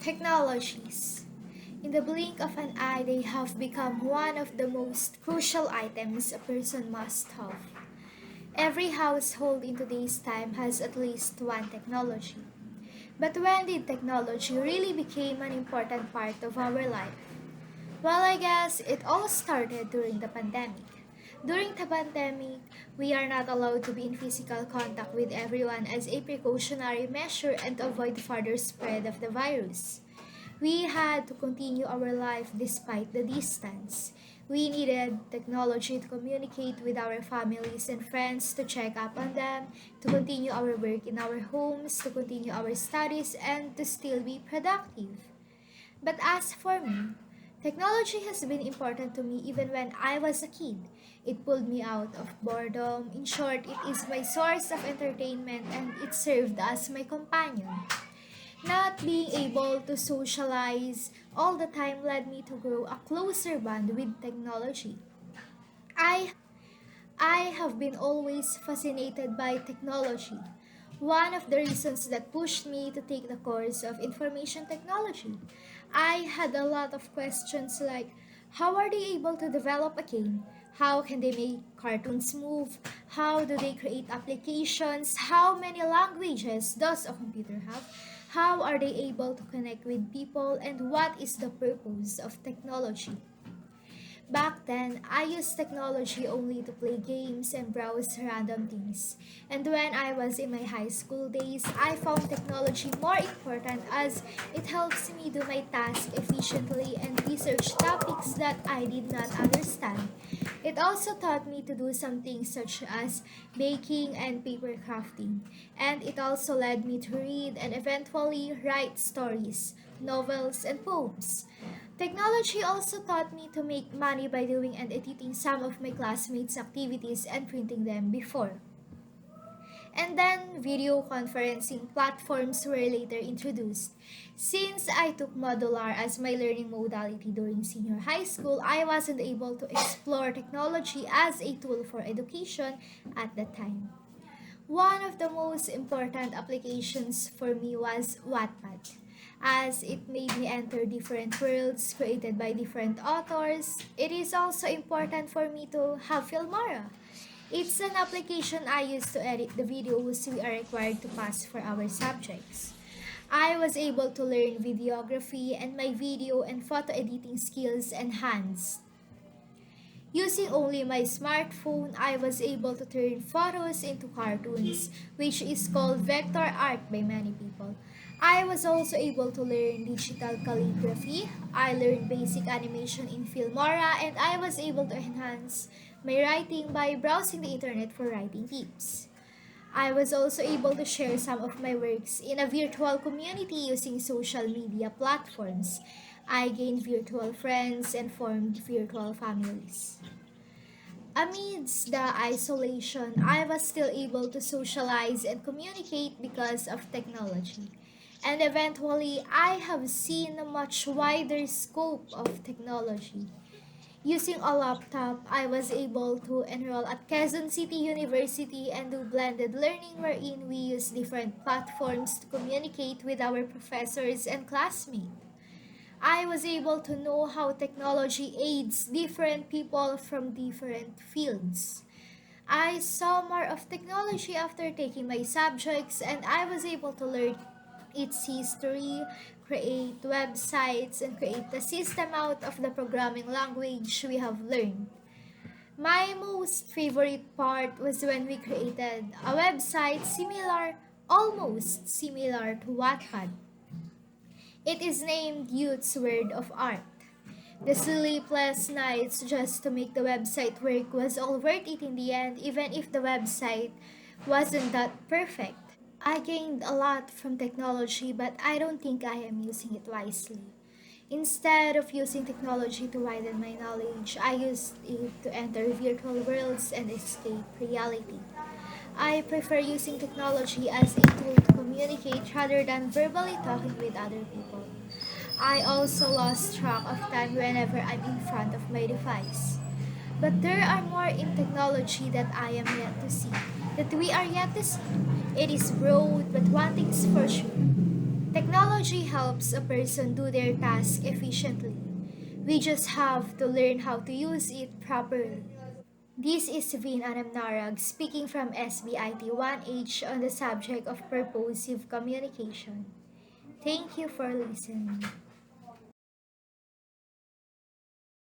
Technologies. In the blink of an eye, they have become one of the most crucial items a person must have. Every household in today's time has at least one technology. But when did technology really become an important part of our life? Well, I guess it all started during the pandemic. During the pandemic, we are not allowed to be in physical contact with everyone as a precautionary measure and to avoid further spread of the virus. We had to continue our life despite the distance. We needed technology to communicate with our families and friends, to check up on them, to continue our work in our homes, to continue our studies, and to still be productive. But as for me, technology has been important to me even when I was a kid. It pulled me out of boredom. In short, it is my source of entertainment and it served as my companion. Not being able to socialize all the time led me to grow a closer bond with technology. I I have been always fascinated by technology. One of the reasons that pushed me to take the course of information technology. I had a lot of questions like how are they able to develop a game? How can they make cartoons move? How do they create applications? How many languages does a computer have? How are they able to connect with people? And what is the purpose of technology? Back then, I used technology only to play games and browse random things. And when I was in my high school days, I found technology more important as it helps me do my task efficiently and research topics that I did not understand. It also taught me to do some things such as baking and paper crafting. And it also led me to read and eventually write stories, novels, and poems. Technology also taught me to make money by doing and editing some of my classmates' activities and printing them before. And then video conferencing platforms were later introduced. Since I took modular as my learning modality during senior high school, I wasn't able to explore technology as a tool for education at the time. One of the most important applications for me was Wattpad, as it made me enter different worlds created by different authors. It is also important for me to have Filmora. It's an application I use to edit the videos we are required to pass for our subjects. I was able to learn videography and my video and photo editing skills enhanced. Using only my smartphone, I was able to turn photos into cartoons, which is called vector art by many people. I was also able to learn digital calligraphy. I learned basic animation in Filmora and I was able to enhance my writing by browsing the internet for writing tips. I was also able to share some of my works in a virtual community using social media platforms. I gained virtual friends and formed virtual families. Amidst the isolation, I was still able to socialize and communicate because of technology. And eventually, I have seen a much wider scope of technology. Using a laptop, I was able to enroll at Quezon City University and do blended learning wherein we use different platforms to communicate with our professors and classmates. I was able to know how technology aids different people from different fields. I saw more of technology after taking my subjects and I was able to learn its history, create websites, and create the system out of the programming language we have learned. My most favorite part was when we created a website almost similar to Wattpad. It is named Youth's Word of Art. The sleepless nights just to make the website work was all worth it in the end, even if the website wasn't that perfect. I gained a lot from technology, but I don't think I am using it wisely. Instead of using technology to widen my knowledge, I used it to enter virtual worlds and escape reality. I prefer using technology as a tool to communicate rather than verbally talking with other people. I also lost track of time whenever I'm in front of my device. But there are more in technology that I am yet to see, that we are yet to see. It is broad, but one thing's for sure. Technology helps a person do their task efficiently. We just have to learn how to use it properly. This is Vin Anne speaking from SBIT 1H on the subject of purposive communication. Thank you for listening.